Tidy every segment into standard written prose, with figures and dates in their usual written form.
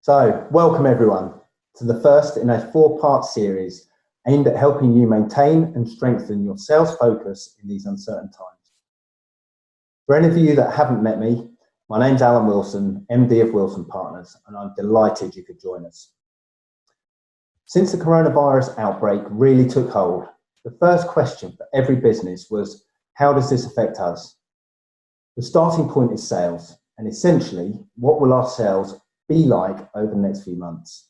So, welcome everyone to the first in a four-part series aimed at helping you maintain and strengthen your sales focus in these uncertain times. For any of you that haven't met me, my name's Allan Wilson, MD of Wilson Partners, and I'm delighted you could join us. Since the coronavirus outbreak really took hold, the first question for every business was, how does this affect us? The starting point is sales, and essentially, what will our sales be like over the next few months?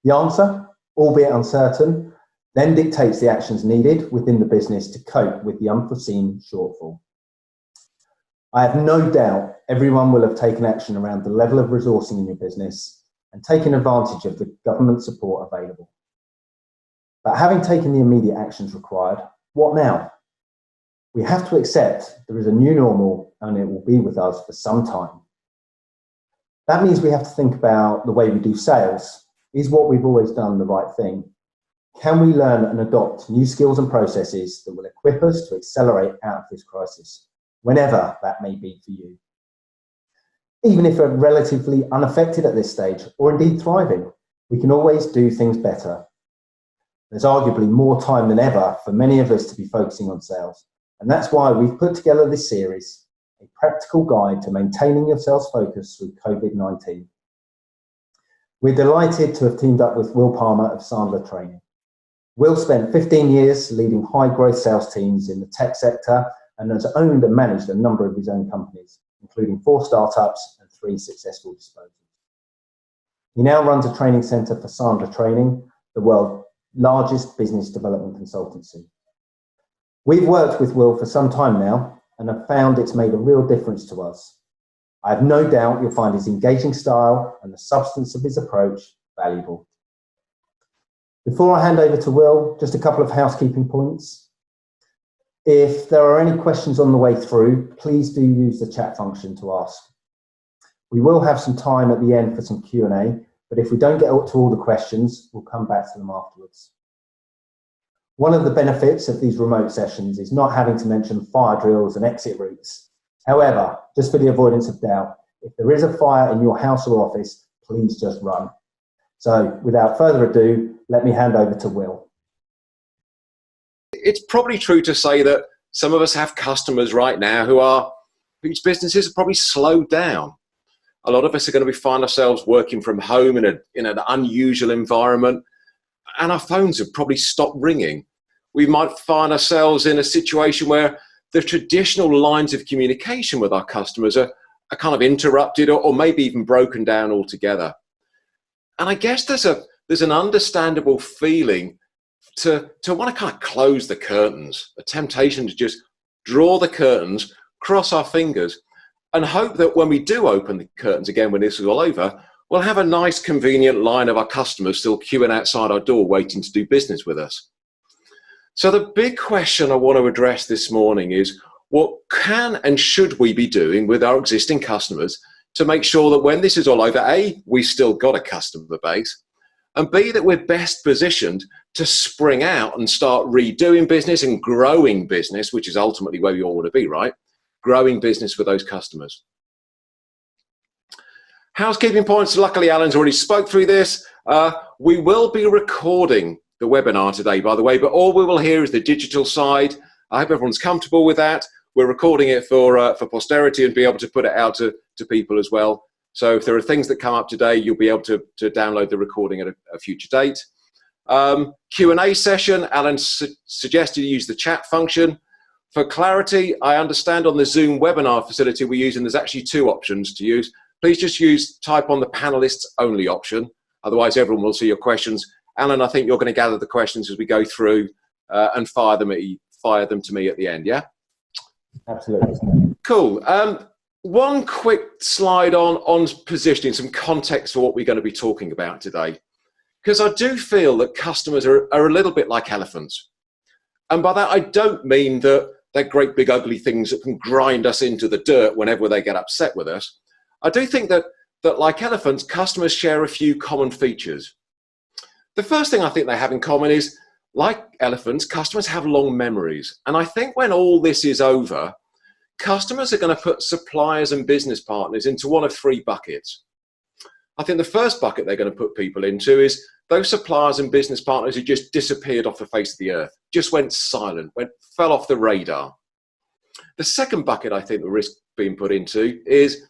The answer, albeit uncertain, then dictates the actions needed within the business to cope with the unforeseen shortfall. I have no doubt everyone will have taken action around the level of resourcing in your business and taken advantage of the government support available. But having taken the immediate actions required, what now? We have to accept there is a new normal and it will be with us for some time. That means we have to think about the way we do sales. Is what we've always done the right thing? Can we learn and adopt new skills and processes that will equip us to accelerate out of this crisis, whenever that may be for you? Even if we're relatively unaffected at this stage, or indeed thriving, we can always do things better. There's arguably more time than ever for many of us to be focusing on sales, and that's why we've put together this series, a practical guide to maintaining your sales focus through COVID-19. We're delighted to have teamed up with Will Palmer of Sandler Training. Will spent 15 years leading high growth sales teams in the tech sector and has owned and managed a number of his own companies, including 4 startups and 3 successful disposals. He now runs a training center for Sandler Training, the world's largest business development consultancy. We've worked with Will for some time now and have found it's made a real difference to us. I have no doubt you'll find his engaging style and the substance of his approach valuable. Before I hand over to Will, just a couple of housekeeping points. If there are any questions on the way through, please do use the chat function to ask. We will have some time at the end for some Q&A, but if we don't get to all the questions, we'll come back to them afterwards. One of the benefits of these remote sessions is not having to mention fire drills and exit routes. However, just for the avoidance of doubt, if there is a fire in your house or office, please just run. So without further ado, let me hand over to Will. It's probably true to say that some of us have customers right now whose businesses have probably slowed down. A lot of us are going to find ourselves working from home in an unusual environment, and our phones have probably stopped ringing. We might find ourselves in a situation where the traditional lines of communication with our customers are kind of interrupted or maybe even broken down altogether. And I guess there's an understandable feeling to want to kind of close the curtains, a temptation to just draw the curtains, cross our fingers, and hope that when we do open the curtains again, when this is all over, we'll have a nice convenient line of our customers still queuing outside our door waiting to do business with us. So the big question I want to address this morning is, what can and should we be doing with our existing customers to make sure that when this is all over, A, we've still got a customer base, and B, that we're best positioned to spring out and start redoing business and growing business, which is ultimately where we all want to be, right? Growing business with those customers. Housekeeping points. Luckily, Alan's already spoke through this. We will be recording the webinar today, by the way, but all we will hear is the digital side. I hope everyone's comfortable with that. We're recording it for posterity and be able to put it out to people as well. So if there are things that come up today, you'll be able to download the recording at a future date. Q&A session. Alan suggested you use the chat function. For clarity, I understand on the Zoom webinar facility we're using, there's actually 2 options to use. Please just type on the panelists only option. Otherwise, everyone will see your questions. Alan, I think you're going to gather the questions as we go through and fire them to me at the end, yeah? Absolutely. Cool. One quick slide on positioning, some context for what we're going to be talking about today. Because I do feel that customers are a little bit like elephants. And by that, I don't mean that they're great big ugly things that can grind us into the dirt whenever they get upset with us. I do think that like elephants, customers share a few common features. The first thing I think they have in common is, like elephants, customers have long memories. And I think when all this is over, customers are going to put suppliers and business partners into one of 3 buckets. I think the first bucket they're going to put people into is those suppliers and business partners who just disappeared off the face of the earth, just went silent, fell off the radar. The second bucket I think the risk being put into is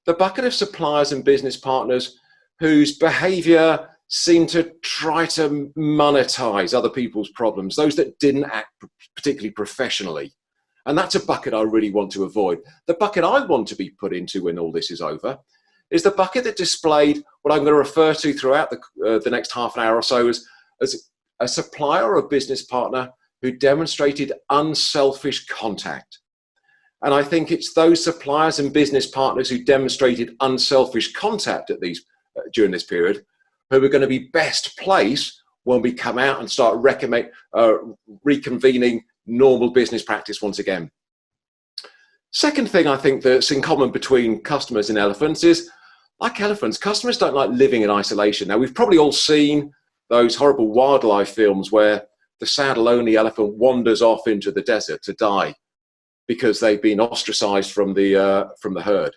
the bucket of suppliers and business partners whose behavior seemed to try to monetize other people's problems, those that didn't act particularly professionally. And that's a bucket I really want to avoid. The bucket I want to be put into when all this is over is the bucket that displayed what I'm going to refer to throughout the next half an hour or so as a supplier or a business partner who demonstrated unselfish contact. And I think it's those suppliers and business partners who demonstrated unselfish contact at during this period who are going to be best placed when we come out and start reconvening normal business practice once again. Second thing I think that's in common between customers and elephants is, like elephants, customers don't like living in isolation. Now, we've probably all seen those horrible wildlife films where the sad, lonely elephant wanders off into the desert to die because they've been ostracized from the herd.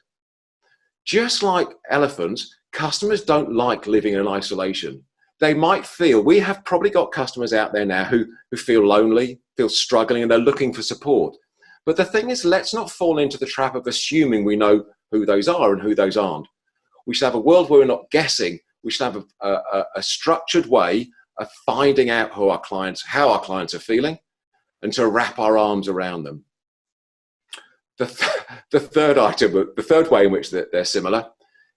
Just like elephants, customers don't like living in isolation. They might feel, we have probably got customers out there now who feel lonely, feel struggling, and they're looking for support. But the thing is, let's not fall into the trap of assuming we know who those are and who those aren't. We should have a world where we're not guessing. We should have a structured way of finding out how our clients are feeling, and to wrap our arms around them. The third way in which they're similar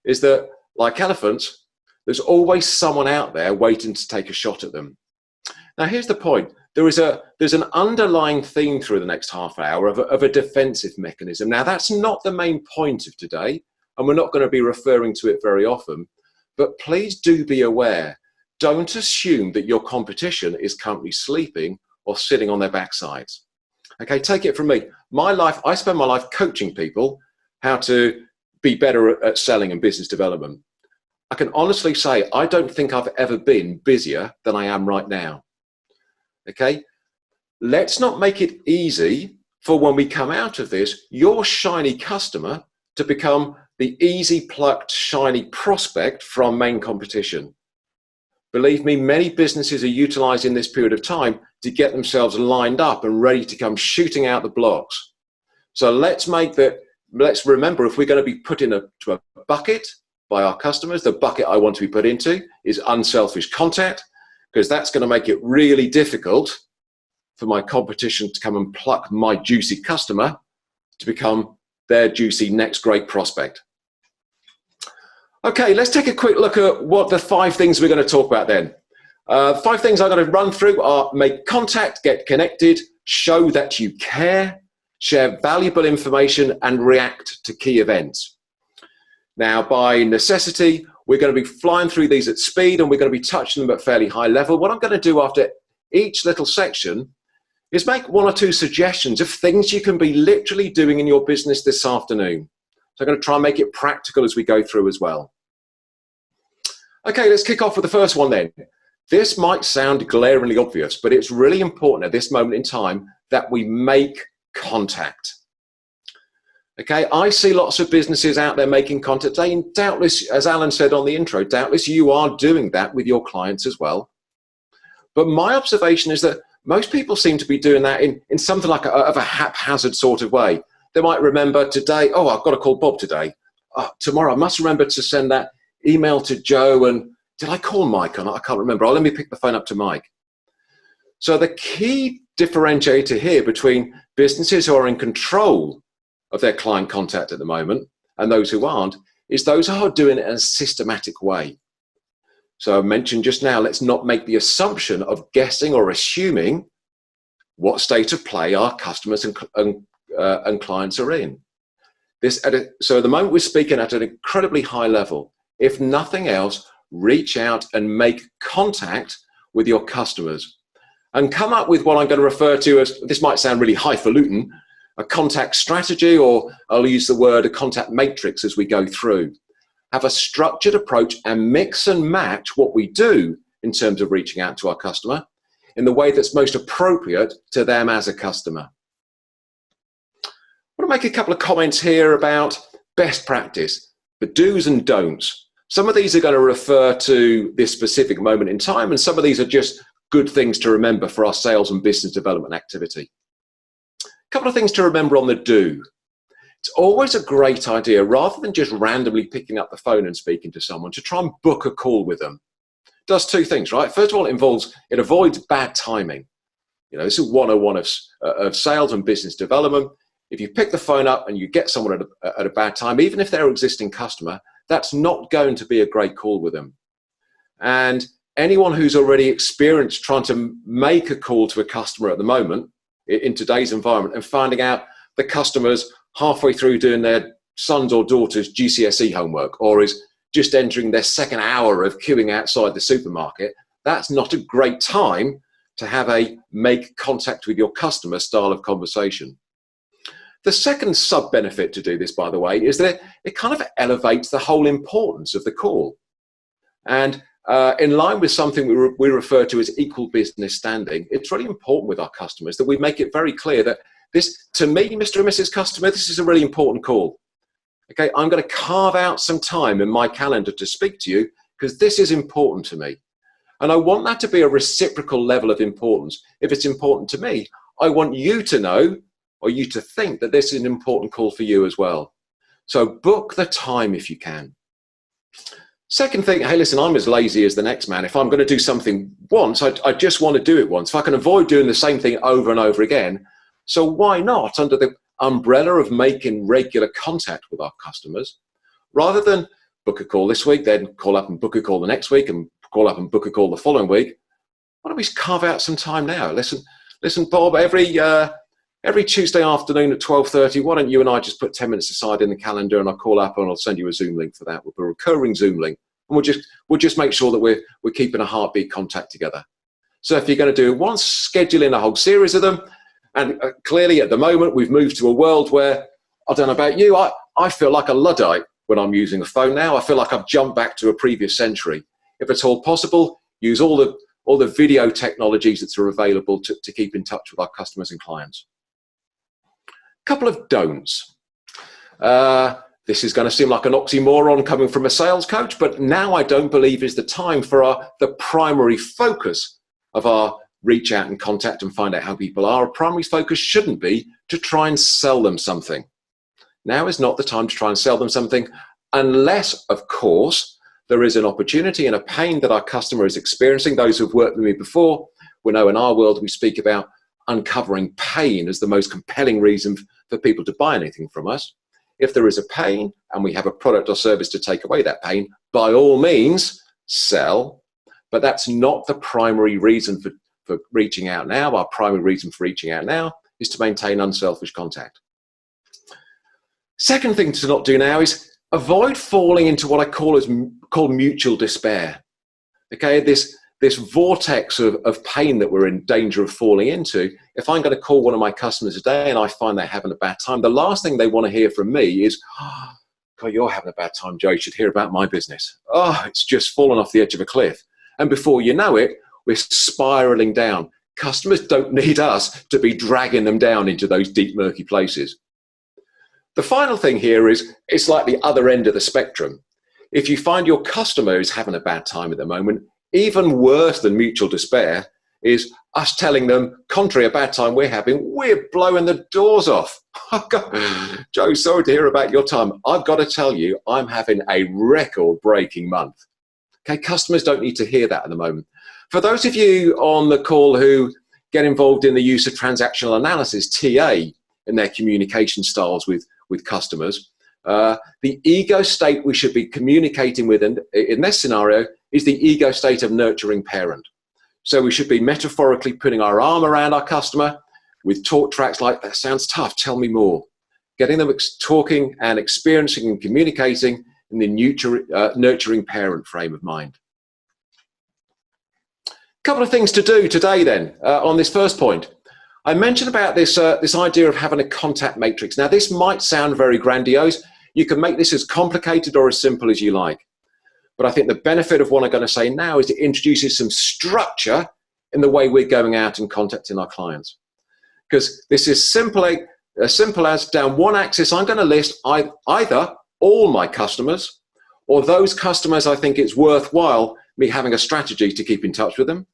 is that, like elephants, there's always someone out there waiting to take a shot at them. Now, here's the point. There's an underlying theme through the next half hour of a defensive mechanism. Now, that's not the main point of today, and we're not going to be referring to it very often, but please do be aware. Don't assume that your competition is currently sleeping or sitting on their backsides. Okay, take it from me. I spend my life coaching people how to be better at selling and business development. I can honestly say I don't think I've ever been busier than I am right now. Okay, let's not make it easy for when we come out of this, your shiny customer to become the easy plucked shiny prospect from main competition. Believe me, many businesses are utilizing this period of time to get themselves lined up and ready to come shooting out the blocks. So let's remember, if we're going to be put into a bucket by our customers, the bucket I want to be put into is unselfish contact, because that's going to make it really difficult for my competition to come and pluck my juicy customer to become their juicy next great prospect. Okay, let's take a quick look at what the 5 things we're going to talk about then. 5 things I'm going to run through are: make contact, get connected, show that you care, share valuable information, and react to key events. Now, by necessity, we're going to be flying through these at speed, and we're going to be touching them at fairly high level. What I'm going to do after each little section is make 1 or 2 suggestions of things you can be literally doing in your business this afternoon. So I'm going to try and make it practical as we go through as well. Okay, let's kick off with the first one then. This might sound glaringly obvious, but it's really important at this moment in time that we make contact. Okay, I see lots of businesses out there making contact. And doubtless, as Allan said on the intro, doubtless you are doing that with your clients as well. But my observation is that most people seem to be doing that in something like a haphazard sort of way. They might remember today, oh, I've got to call Bob today. Tomorrow I must remember to send that email to Joe, and did I call Mike? I can't remember. Let me pick the phone up to Mike. So the key differentiator here between businesses who are in control of their client contact at the moment and those who aren't is those who are doing it in a systematic way. So I mentioned just now, let's not make the assumption of guessing or assuming what state of play our customers and clients are in. So at the moment we're speaking at an incredibly high level. If nothing else, reach out and make contact with your customers and come up with what I'm going to refer to as, this might sound really highfalutin, a contact strategy, or I'll use the word a contact matrix as we go through. Have a structured approach and mix and match what we do in terms of reaching out to our customer in the way that's most appropriate to them as a customer. I want to make a couple of comments here about best practice, the do's and don'ts. Some of these are going to refer to this specific moment in time, and some of these are just good things to remember for our sales and business development activity. A couple of things to remember on the do. It's always a great idea, rather than just randomly picking up the phone and speaking to someone, to try and book a call with them. It does two things, right? First of all, it avoids bad timing. This is 101 of sales and business development. If you pick the phone up and you get someone at a bad time, even if they're an existing customer, that's not going to be a great call with them. And anyone who's already experienced trying to make a call to a customer at the moment in today's environment and finding out the customer's halfway through doing their son's or daughter's GCSE homework, or is just entering their second hour of queuing outside the supermarket, that's not a great time to have a make contact with your customer style of conversation. The second sub-benefit to do this, by the way, is that it kind of elevates the whole importance of the call. And in line with something we refer to as equal business standing, it's really important with our customers that we make it very clear that this, to me, Mr. and Mrs. Customer, this is a really important call. Okay, I'm going to carve out some time in my calendar to speak to you because this is important to me. And I want that to be a reciprocal level of importance. If it's important to me, I want you to know, or you to think, that this is an important call for you as well. So book the time if you can. Second thing, hey, listen, I'm as lazy as the next man. If I'm going to do something once, I just want to do it once. If I can avoid doing the same thing over and over again, so why not, under the umbrella of making regular contact with our customers, rather than book a call this week, then call up and book a call the next week, and call up and book a call the following week, why don't we carve out some time now? Listen, Bob, every Tuesday afternoon at 12:30, why don't you and I just put 10 minutes aside in the calendar, and I'll call up and I'll send you a Zoom link for that. We'll put a recurring Zoom link, and we'll just make sure that we're keeping a heartbeat contact together. So if you're going to do it once, schedule in a whole series of them. And clearly at the moment, we've moved to a world where, I don't know about you, I feel like a Luddite when I'm using a phone now. I feel like I've jumped back to a previous century. If at all possible, use all the video technologies that are available to keep in touch with our customers and clients. Couple of don'ts. This is going to seem like an oxymoron coming from a sales coach, but now I don't believe is the time for the primary focus of our reach out and contact and find out how people are. Our primary focus shouldn't be to try and sell them something. Now is not the time to try and sell them something, unless, of course, there is an opportunity and a pain that our customer is experiencing. Those who've worked with me before will know in our world we speak about uncovering pain as the most compelling reason for people to buy anything from us. If there is a pain and we have a product or service to take away that pain, by all means, sell. But that's not the primary reason for reaching out now. Our primary reason for reaching out now is to maintain unselfish contact. Second thing to not do now is avoid falling into what I call mutual despair. Okay, this vortex of pain that we're in danger of falling into. If I'm going to call one of my customers today and I find they're having a bad time, the last thing they want to hear from me is, oh, God, you're having a bad time, Joe. You should hear about my business. Oh, it's just fallen off the edge of a cliff. And before you know it, we're spiraling down. Customers don't need us to be dragging them down into those deep, murky places. The final thing here is, it's like the other end of the spectrum. If you find your customer is having a bad time at the moment, even worse than mutual despair is us telling them, contrary a bad time we're having, we're blowing the doors off. Joe, sorry to hear about your time. I've got to tell you, I'm having a record-breaking month. Okay, customers don't need to hear that at the moment. For those of you on the call who get involved in the use of transactional analysis, TA, in their communication styles with customers, the ego state we should be communicating with in this scenario is the ego state of nurturing parent. So we should be metaphorically putting our arm around our customer with talk tracks like, that sounds tough, tell me more. Getting them talking and experiencing and communicating in the nurturing parent frame of mind. Couple of things to do today then on this first point. I mentioned about this idea of having a contact matrix. Now this might sound very grandiose. You can make this as complicated or as simple as you like. But I think the benefit of what I'm going to say now is it introduces some structure in the way we're going out and contacting our clients. Because this is as simple as down one axis, I'm going to list either all my customers or those customers I think it's worthwhile me having a strategy to keep in touch with them.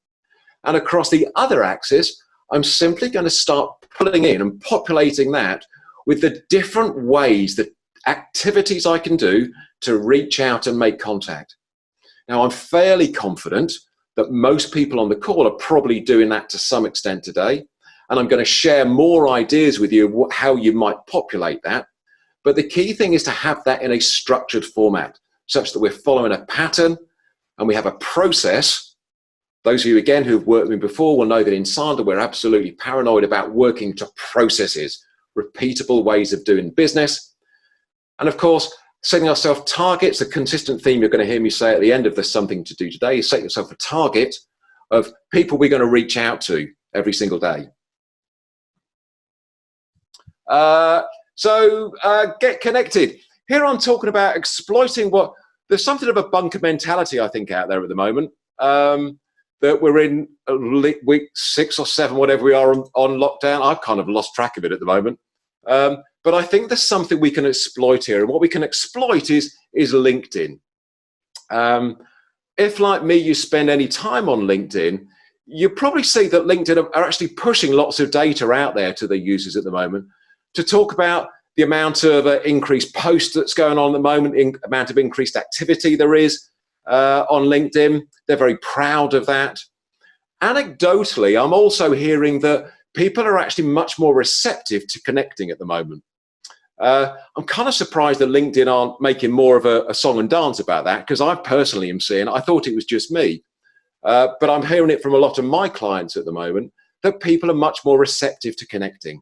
And across the other axis, I'm simply going to start pulling in and populating that with the different ways, the activities I can do to reach out and make contact. Now, I'm fairly confident that most people on the call are probably doing that to some extent today. And I'm going to share more ideas with you how you might populate that. But the key thing is to have that in a structured format, such that we're following a pattern and we have a process. Those of you, again, who've worked with me before will know that in Sandal, we're absolutely paranoid about working to processes, repeatable ways of doing business. And of course, setting ourselves targets, a consistent theme you're going to hear me say at the end of this Something to Do Today, is set yourself a target of people we're going to reach out to every single day. So get connected. Here I'm talking about exploiting there's something of a bunker mentality, I think, out there at the moment. That we're in week 6 or 7, whatever we are on lockdown. I've kind of lost track of it at the moment. But I think there's something we can exploit here. And what we can exploit is LinkedIn. If, like me, you spend any time on LinkedIn, you probably see that LinkedIn are actually pushing lots of data out there to their users at the moment to talk about the amount of increased posts that's going on at the moment, amount of increased activity there is on LinkedIn. They're very proud of that. Anecdotally, I'm also hearing that people are actually much more receptive to connecting at the moment. I'm kind of surprised that LinkedIn aren't making more of a song and dance about that, because I personally am seeing, I thought it was just me, but I'm hearing it from a lot of my clients at the moment, that people are much more receptive to connecting.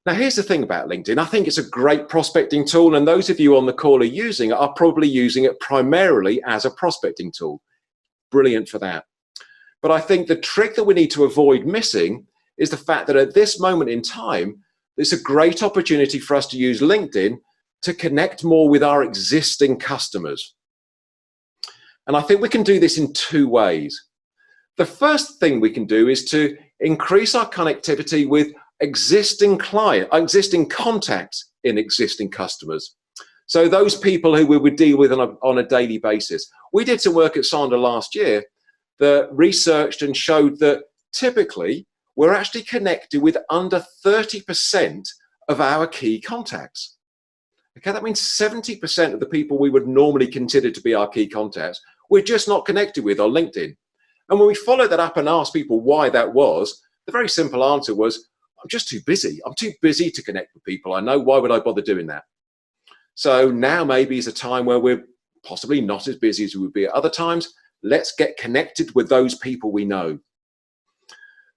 Now, here's the thing about LinkedIn. I think it's a great prospecting tool, and those of you on the call are using it are probably using it primarily as a prospecting tool. Brilliant for that. But I think the trick that we need to avoid missing is the fact that at this moment in time, it's a great opportunity for us to use LinkedIn to connect more with our existing customers. And I think we can do this in 2 ways. The first thing we can do is to increase our connectivity with existing contacts in existing customers. So those people who we would deal with on a daily basis. We did some work at Sandal last year that researched and showed that typically we're actually connected with under 30% of our key contacts. Okay, that means 70% of the people we would normally consider to be our key contacts, we're just not connected with on LinkedIn. And when we followed that up and asked people why that was, the very simple answer was, I'm just too busy. I'm too busy to connect with people I know. Why would I bother doing that? So now maybe is a time where we're possibly not as busy as we would be at other times. Let's get connected with those people we know.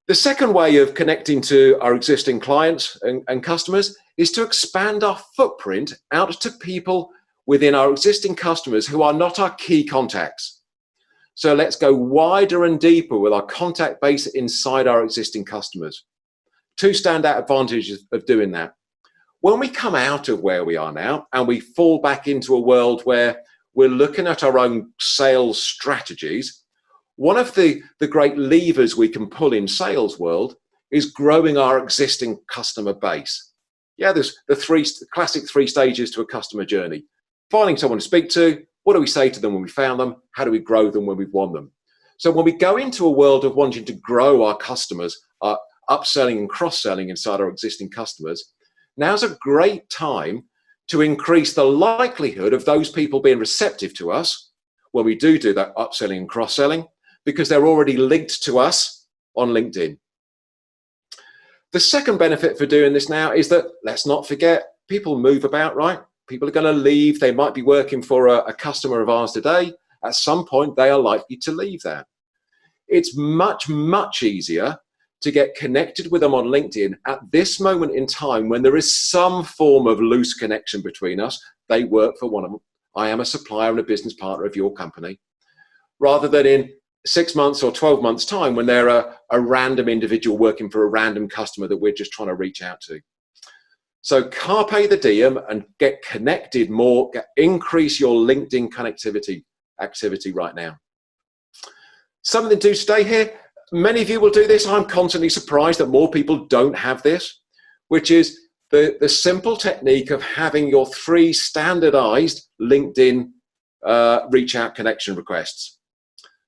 The second way of connecting to our existing clients and customers is to expand our footprint out to people within our existing customers who are not our key contacts. So let's go wider and deeper with our contact base inside our existing customers. 2 standout advantages of doing that. When we come out of where we are now and we fall back into a world where we're looking at our own sales strategies, one of the great levers we can pull in sales world is growing our existing customer base. Yeah, there's the classic 3 stages to a customer journey. Finding someone to speak to, what do we say to them when we found them? How do we grow them when we've won them? So when we go into a world of wanting to grow our customers, upselling and cross-selling inside our existing customers, now's a great time to increase the likelihood of those people being receptive to us when we do that upselling and cross-selling, because they're already linked to us on LinkedIn. The second benefit for doing this now is that, let's not forget, people move about, right? People are going to leave. They might be working for a customer of ours today. At some point, they are likely to leave that. It's much, much easier to get connected with them on LinkedIn at this moment in time when there is some form of loose connection between us. They work for one of them. I am a supplier and a business partner of your company. Rather than in 6 months or 12 months time when they're a random individual working for a random customer that we're just trying to reach out to. So carpe the diem and get connected more, increase your LinkedIn connectivity activity right now. Something to do today here. Many of you will do this. I'm constantly surprised that more people don't have this, which is the simple technique of having your 3 standardized LinkedIn reach out connection requests.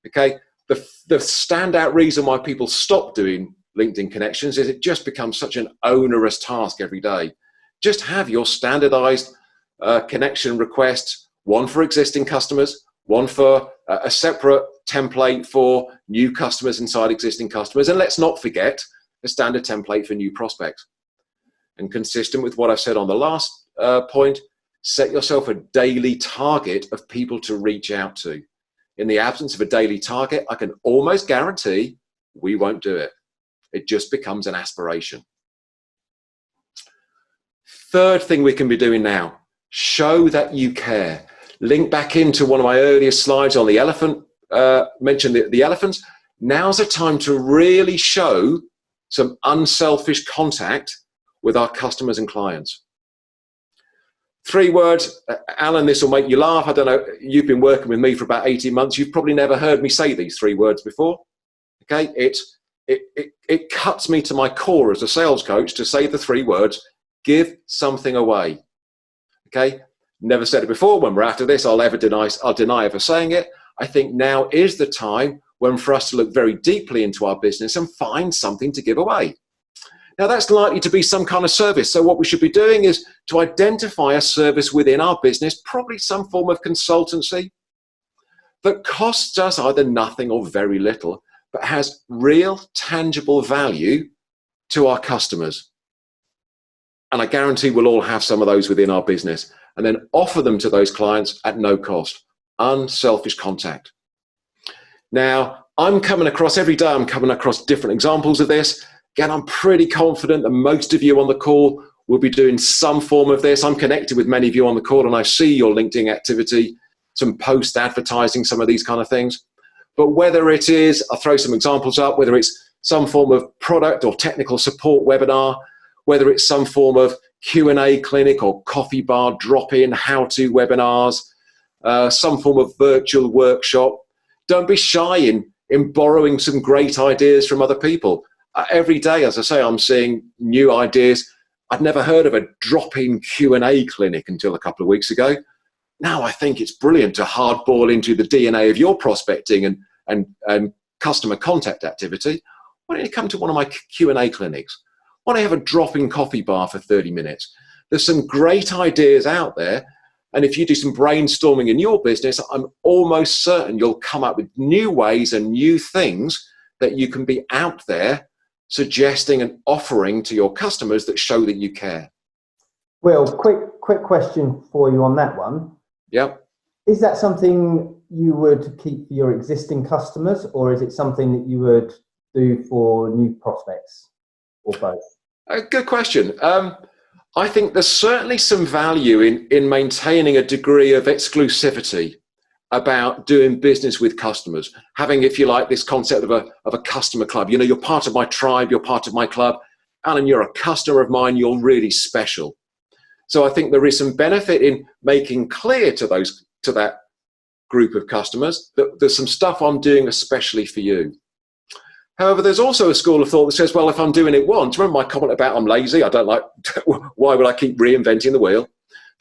Okay, the standout reason why people stop doing LinkedIn connections is it just becomes such an onerous task every day. Just have your standardized connection requests, one for existing customers, one for a separate template for new customers inside existing customers, and let's not forget a standard template for new prospects. And consistent with what I said on the last point, set yourself a daily target of people to reach out to. In the absence of a daily target, I can almost guarantee we won't do it. It just becomes an aspiration. Third thing we can be doing now, show that you care. Link back into one of my earlier slides on the elephant, mentioned the elephants. Now's a time to really show some unselfish contact with our customers and clients. 3 words, Alan, this will make you laugh. I don't know, you've been working with me for about 18 months. You've probably never heard me say these 3 words before. Okay, it cuts me to my core as a sales coach to say the 3 words, give something away. Okay, never said it before. When we're after this, I'll deny ever saying it. I think now is the time when for us to look very deeply into our business and find something to give away. Now that's likely to be some kind of service. So what we should be doing is to identify a service within our business, probably some form of consultancy that costs us either nothing or very little, but has real tangible value to our customers. And I guarantee we'll all have some of those within our business, and then offer them to those clients at no cost. Unselfish contact. Now, I'm coming across every day, I'm coming across different examples of this. Again, I'm pretty confident that most of you on the call will be doing some form of this. I'm connected with many of you on the call, and I see your LinkedIn activity, some post advertising, some of these kind of things. But whether it is, I'll throw some examples up, whether it's some form of product or technical support webinar, whether it's some form of Q&A clinic or coffee bar drop-in how-to webinars, some form of virtual workshop. Don't be shy in borrowing some great ideas from other people. Every day, as I say, I'm seeing new ideas. I'd never heard of a drop-in Q&A clinic until a couple of weeks ago. Now I think it's brilliant to hardball into the DNA of your prospecting and customer contact activity. Why don't you come to one of my Q&A clinics? Why don't you have a drop-in coffee bar for 30 minutes? There's some great ideas out there. And if you do some brainstorming in your business, I'm almost certain you'll come up with new ways and new things that you can be out there suggesting and offering to your customers that show that you care. Well, quick question for you on that one. Yep. Is that something you would keep for your existing customers, or is it something that you would do for new prospects, or both? Good question. I think there's certainly some value in maintaining a degree of exclusivity about doing business with customers. Having, if you like, this concept of a customer club. You know, you're part of my tribe, you're part of my club. Alan, you're a customer of mine, you're really special. So I think there is some benefit in making clear to that group of customers that there's some stuff I'm doing especially for you. However, there's also a school of thought that says, well, if I'm doing it once, remember my comment about I'm lazy, I don't like, why would I keep reinventing the wheel?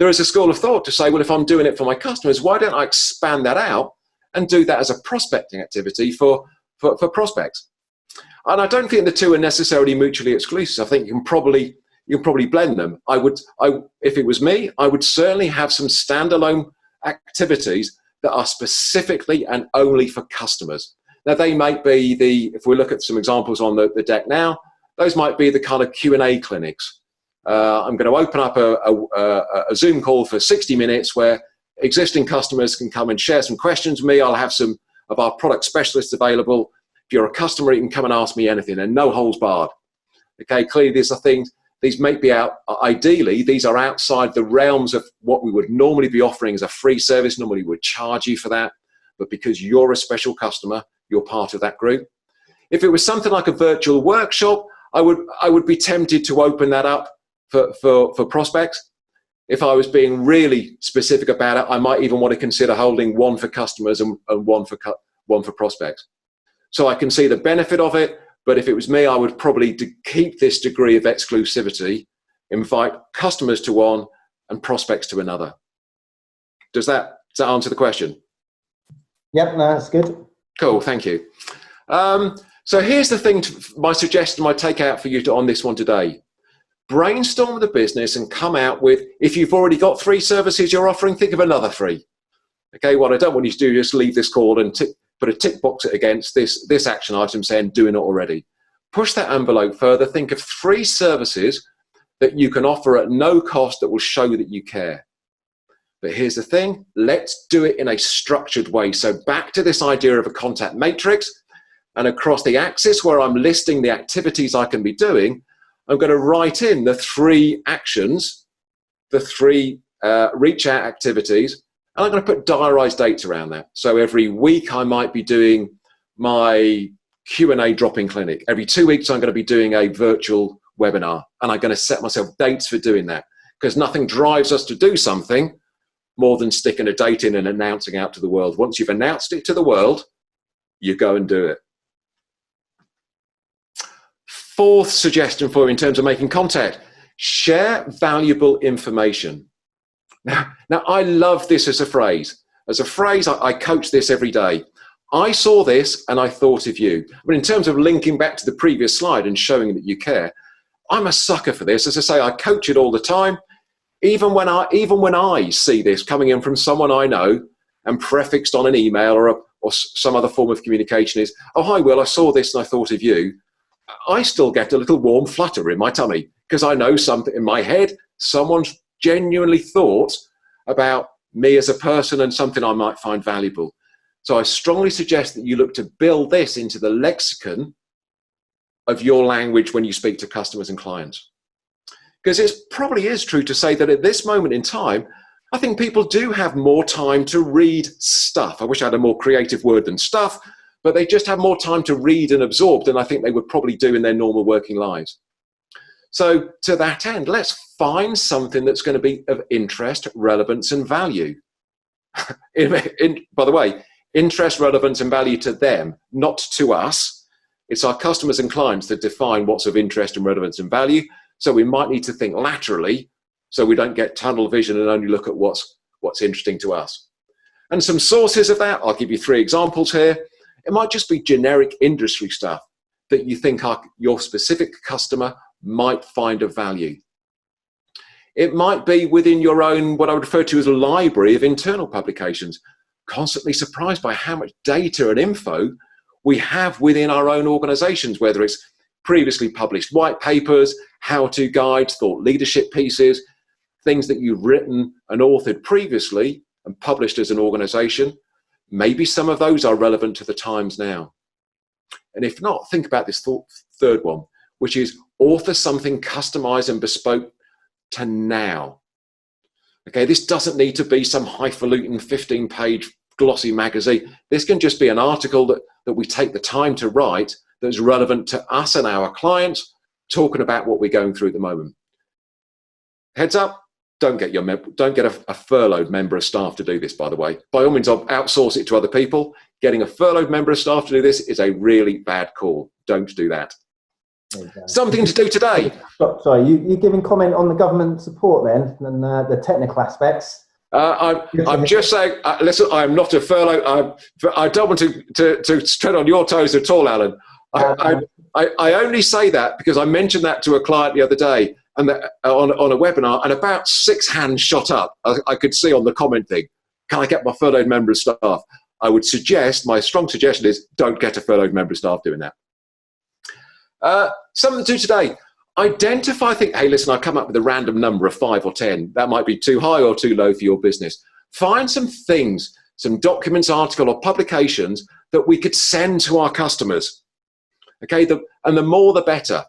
There is a school of thought to say, well, if I'm doing it for my customers, why don't I expand that out and do that as a prospecting activity for prospects? And I don't think the two are necessarily mutually exclusive. I think you'll probably blend them. If it was me, I would certainly have some standalone activities that are specifically and only for customers. Now, they might be if we look at some examples on the deck now, those might be the kind of Q&A clinics. I'm going to open up a Zoom call for 60 minutes where existing customers can come and share some questions with me. I'll have some of our product specialists available. If you're a customer, you can come and ask me anything, and no holds barred. Okay, clearly these are things, these may be ideally, these are outside the realms of what we would normally be offering as a free service. Normally we would charge you for that, but because you're a special customer, you're part of that group. If it was something like a virtual workshop, I would be tempted to open that up for prospects. If I was being really specific about it, I might even want to consider holding one for customers and one for prospects. So I can see the benefit of it, but if it was me, I would probably keep this degree of exclusivity, invite customers to one and prospects to another. Does that Does that answer the question? Yep, no, that's good. Cool, thank you. So here's the thing, my suggestion, my takeout for you on this one today. Brainstorm the business and come out with, if you've already got 3 services you're offering, think of another 3. Okay, what I don't want you to do is just leave this call and put a tick box against this action item saying doing it already. Push that envelope further. Think of 3 services that you can offer at no cost that will show that you care. But here's the thing, let's do it in a structured way. So back to this idea of a contact matrix, and across the axis where I'm listing the activities I can be doing, I'm going to write in the 3 actions, the 3 reach out activities, and I'm going to put diarised dates around that. So every week I might be doing my Q&A drop-in clinic. Every 2 weeks I'm going to be doing a virtual webinar, and I'm going to set myself dates for doing that, because nothing drives us to do something more than sticking a date in and announcing out to the world. Once you've announced it to the world, you go and do it. 4th suggestion for you in terms of making contact, share valuable information. Now I love this as a phrase. As a phrase, I coach this every day. I saw this and I thought of you. But in terms of linking back to the previous slide and showing that you care, I'm a sucker for this. As I say, I coach it all the time. Even when I see this coming in from someone I know and prefixed on an email or some other form of communication is, oh, hi, Will, I saw this and I thought of you. I still get a little warm flutter in my tummy because I know something in my head, someone's genuinely thought about me as a person and something I might find valuable. So I strongly suggest that you look to build this into the lexicon of your language when you speak to customers and clients. Because it probably is true to say that at this moment in time, I think people do have more time to read stuff. I wish I had a more creative word than stuff, but they just have more time to read and absorb than I think they would probably do in their normal working lives. So to that end, let's find something that's going to be of interest, relevance, and value. By the way, interest, relevance, and value to them, not to us. It's our customers and clients that define what's of interest and relevance and value. So we might need to think laterally so we don't get tunnel vision and only look at what's interesting to us. And some sources of that, I'll give you 3 examples here. It might just be generic industry stuff that you think your specific customer might find of value. It might be within your own, what I would refer to as a library of internal publications. Constantly surprised by how much data and info we have within our own organizations, whether it's previously published white papers, how-to guides, thought leadership pieces, things that you've written and authored previously and published as an organization. Maybe some of those are relevant to the times now. And if not, think about this 3rd one, which is author something customized and bespoke to now. Okay, this doesn't need to be some highfalutin 15-page glossy magazine. This can just be an article that we take the time to write that's relevant to us and our clients, talking about what we're going through at the moment. Heads up, don't get a furloughed member of staff to do this, by the way. By all means, I'll outsource it to other people. Getting a furloughed member of staff to do this is a really bad call. Don't do that. Something to do today. Sorry, you giving comment on the government support then and the technical aspects? I'm just saying, listen, I'm not a furlough. I don't want to tread on your toes at all, Alan. I only say that because I mentioned that to a client the other day and on a webinar, and about 6 hands shot up. I could see on the comment thing, can I get my furloughed member of staff? I would suggest, my strong suggestion is, don't get a furloughed member of staff doing that. Something to do today. Identify, hey, listen, I come up with a random number of 5 or 10. That might be too high or too low for your business. Find some things, some documents, article, or publications that we could send to our customers. Okay, and the more the better.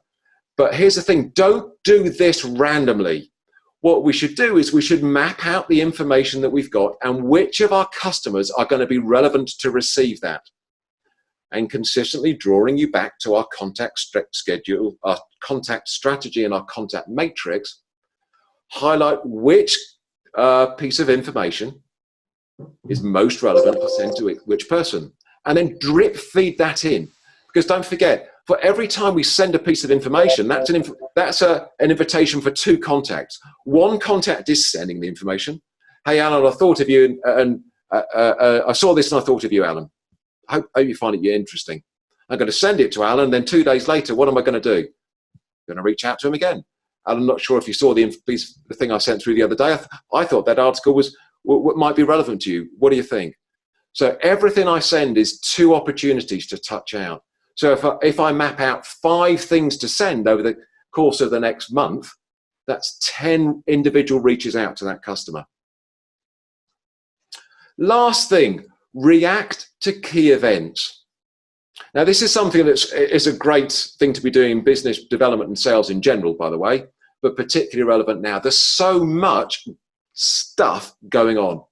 But here's the thing, don't do this randomly. What we should do is we should map out the information that we've got and which of our customers are going to be relevant to receive that. And consistently drawing you back to our contact schedule, our contact strategy, and our contact matrix, highlight which piece of information is most relevant to send to which person. And then drip feed that in. Because don't forget, for every time we send a piece of information, that's an invitation for 2 contacts. One contact is sending the information. Hey, Alan, I thought of you, and I saw this and I thought of you, Alan. I hope you find it interesting. I'm going to send it to Alan. Then 2 days later, what am I going to do? I'm going to reach out to him again. Alan, I'm not sure if you saw the thing I sent through the other day. I thought that article was what might be relevant to you. What do you think? So everything I send is 2 opportunities to touch out. So if I map out 5 things to send over the course of the next month, that's 10 individual reaches out to that customer. Last thing, react to key events. Now, this is something is a great thing to be doing in business development and sales in general, by the way, but particularly relevant now. There's so much stuff going on.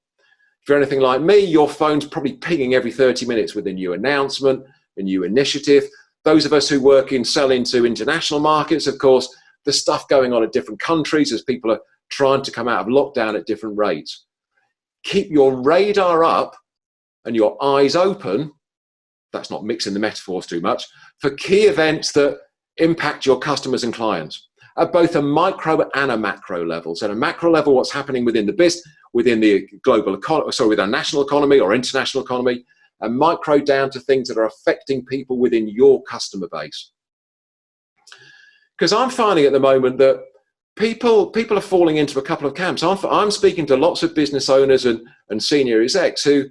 If you're anything like me, your phone's probably pinging every 30 minutes with a new announcement, a new initiative. Those of us who work in selling to international markets, of course, there's stuff going on in different countries as people are trying to come out of lockdown at different rates. Keep your radar up and your eyes open, that's not mixing the metaphors too much, for key events that impact your customers and clients at both a micro and a macro level. So at a macro level, what's happening within the business, within the global economy, with our national economy or international economy, and micro down to things that are affecting people within your customer base. Because I'm finding at the moment that people are falling into a couple of camps. I'm speaking to lots of business owners and senior execs who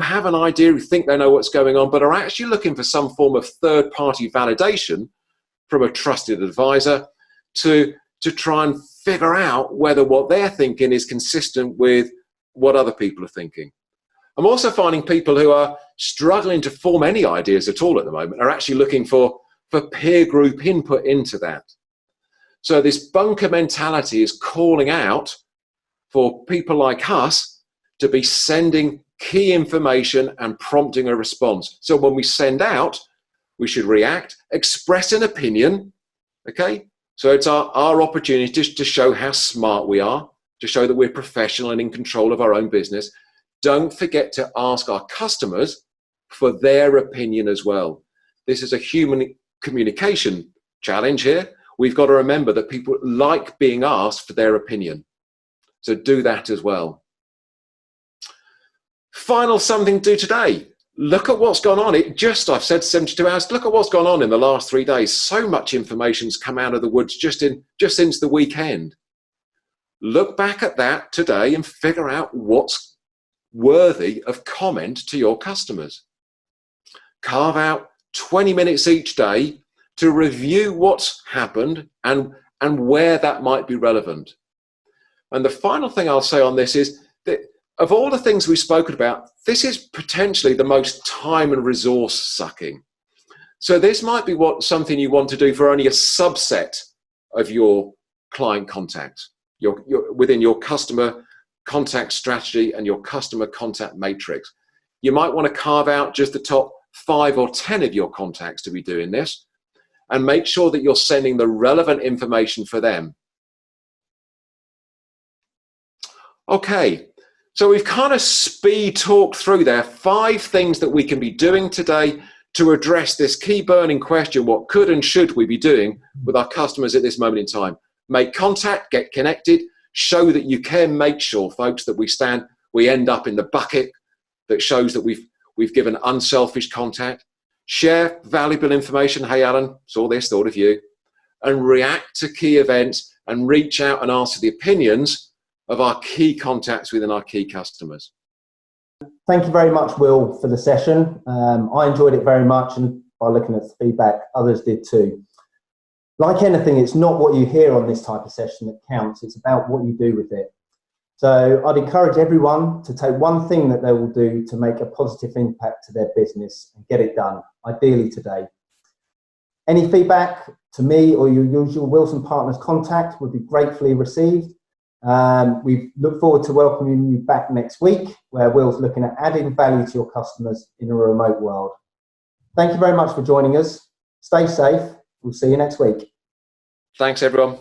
have an idea, who think they know what's going on, but are actually looking for some form of third-party validation from a trusted advisor to try and figure out whether what they're thinking is consistent with what other people are thinking. I'm also finding people who are struggling to form any ideas at all at the moment are actually looking for peer group input into that. So this bunker mentality is calling out for people like us to be sending key information and prompting a response. So when we send out, we should react, express an opinion, okay? So it's our opportunity to show how smart we are, to show that we're professional and in control of our own business. Don't forget to ask our customers for their opinion as well. This is a human communication challenge here. We've got to remember that people like being asked for their opinion. So do that as well. Final something to do today. Look at what's gone on. I've said 72 hours. Look at what's gone on in the last 3 days. So much information's come out of the woods just since the weekend. Look back at that today and figure out what's worthy of comment to your customers. Carve out 20 minutes each day to review what's happened and where that might be relevant. And the final thing I'll say on this is that of all the things we've spoken about, this is potentially the most time and resource sucking. So this might be something you want to do for only a subset of your client contacts, within your customer contact strategy and your customer contact matrix. You might want to carve out just the top 5 or 10 of your contacts to be doing this and make sure that you're sending the relevant information for them. Okay, so we've kind of speed talked through there 5 things that we can be doing today to address this key burning question: what could and should we be doing with our customers at this moment in time? Make contact, get connected, show that you can, make sure, folks, that we end up in the bucket that shows that we've given unselfish contact. Share valuable information. Hey, Alan, saw this, thought of you. And react to key events and reach out and ask the opinions of our key contacts within our key customers. Thank you very much, Will, for the session. I enjoyed it very much, and by looking at the feedback, others did too. Like anything, it's not what you hear on this type of session that counts, it's about what you do with it. So I'd encourage everyone to take one thing that they will do to make a positive impact to their business and get it done, ideally today. Any feedback to me or your usual Wilson Partners contact would be gratefully received. We look forward to welcoming you back next week, where Will's looking at adding value to your customers in a remote world. Thank you very much for joining us. Stay safe. We'll see you next week. Thanks, everyone.